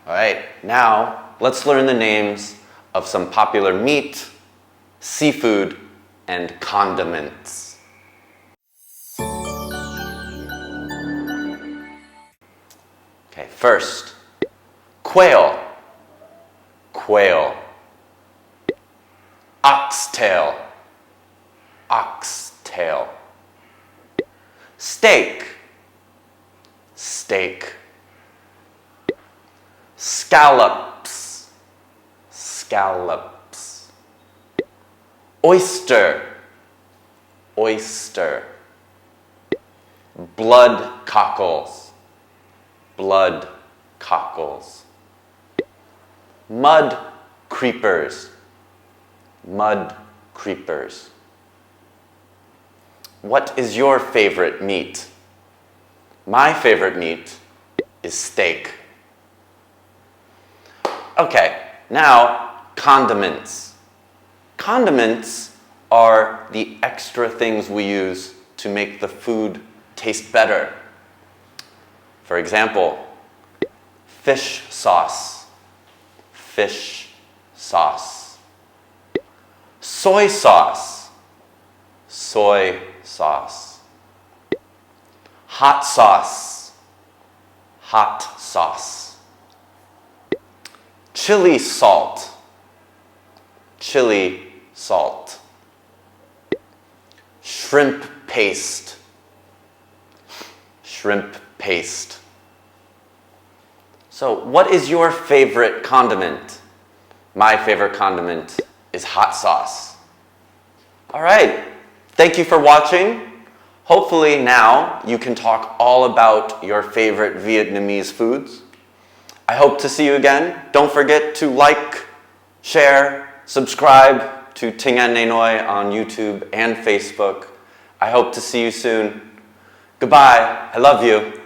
Alright, now let's learn the names of some popular meat, seafood, and condiments. Okay, first, quail, quail. Oxtail, oxtail. Steak, steak. Scallops, scallops. Oyster, oyster. Blood cockles, blood cockles. Mud creepers, mud creepers. What is your favorite meat? My favorite meat is steak. Okay, now condiments. Condiments are the extra things we use to make the food taste better. For example, fish sauce, fish sauce. Soy sauce, soy sauce. Hot sauce, hot sauce. Chili salt, chili salt. Shrimp paste, shrimp paste. So, what is your favorite condiment? My favorite condiment is hot sauce. All right, thank you for watching. Hopefully now you can talk all about your favorite Vietnamese foods. I hope to see you again. Don't forget to like, share, subscribe to Tiếng Anh Nghe Nói on YouTube and Facebook. I hope to see you soon. Goodbye. I love you.